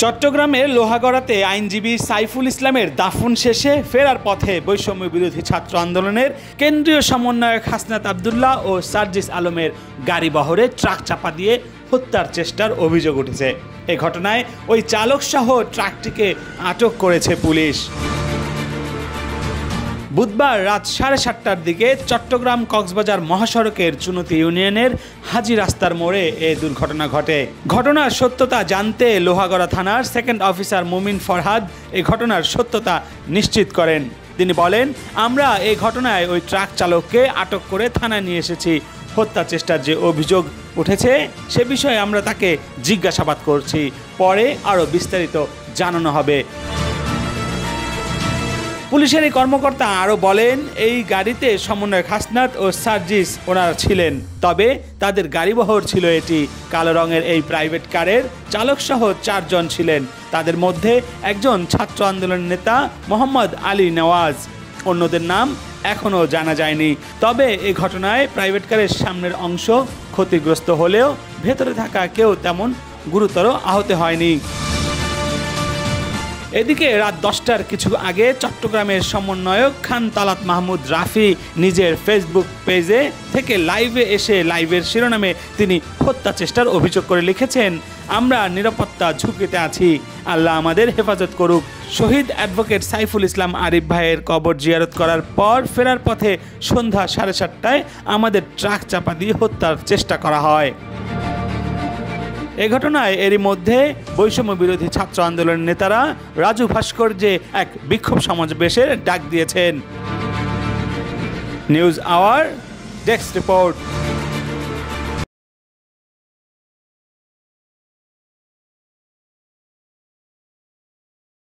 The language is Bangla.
চট্টগ্রামের লোহাগড়াতে আইনজীবী সাইফুল ইসলামের দাফন শেষে ফেরার পথে বৈষম্য বিরোধী ছাত্র আন্দোলনের কেন্দ্রীয় সমন্বয়ক হাসনাত আবদুল্লাহ ও সার্জিস আলমের গাড়িবহরে ট্রাক চাপা দিয়ে হত্যার চেষ্টার অভিযোগ উঠেছে। এ ঘটনায় ওই চালকসহ ট্রাকটিকে আটক করেছে পুলিশ। বুধবার রাত 7:30টার দিকে চট্টগ্রাম কক্সবাজার মহাসড়কের চুনতি ইউনিয়নের হাজি রাস্তার মোড়ে এ দুর্ঘটনা ঘটে। ঘটনার সত্যতা জানতে লোহাগড়া থানার সেকেন্ড অফিসার মুমিন ফরহাদ এই ঘটনার সত্যতা নিশ্চিত করেন। তিনি বলেন, আমরা এই ঘটনায় ওই ট্রাক চালককে আটক করে থানায় নিয়ে এসেছি। হত্যা চেষ্টার যে অভিযোগ উঠেছে সে বিষয়ে আমরা তাকে জিজ্ঞাসাবাদ করছি, পরে আরও বিস্তারিত জানানো হবে। পুলিশের এই কর্মকর্তা আরও বলেন, এই গাড়িতে সমন্বয়ক হাসনাত ও সার্জিস ওনারা ছিলেন, তবে তাদের গাড়িবহর ছিল এটি। কালো রঙের এই প্রাইভেট কারের চালকসহ 4 জন ছিলেন। তাদের মধ্যে একজন ছাত্র আন্দোলনের নেতা মোহাম্মদ আলী নেওয়াজ, অন্যদের নাম এখনও জানা যায়নি। তবে এই ঘটনায় প্রাইভেট কারের সামনের অংশ ক্ষতিগ্রস্ত হলেও ভেতরে থাকা কেউ তেমন গুরুতর আহত হয়নি। এদিকে রাত 10টার কিছু আগে চট্টগ্রামের সমন্বয়ক খান তালাত মাহমুদ রাফি নিজের ফেসবুক পেজে থেকে লাইভে এসে লাইভের শিরোনামে তিনি হত্যা চেষ্টার অভিযোগ করে লিখেছেন, আমরা নিরাপত্তা ঝুঁকিতে আছি, আল্লাহ আমাদের হেফাজত করুক। শহীদ অ্যাডভোকেট সাইফুল ইসলাম আরিফ ভাইয়ের কবর জিয়ারত করার পর ফেরার পথে সন্ধ্যা 7:30টায় আমাদের ট্রাক চাপা দিয়ে হত্যার চেষ্টা করা হয়। এ ঘটনায় এরই মধ্যে বৈষম্য বিরোধী ছাত্র আন্দোলনের নেতারা রাজু ভাস্কর্যে এক বিক্ষোভ সমাবেশের ডাক দিয়েছেন। News hour desk report.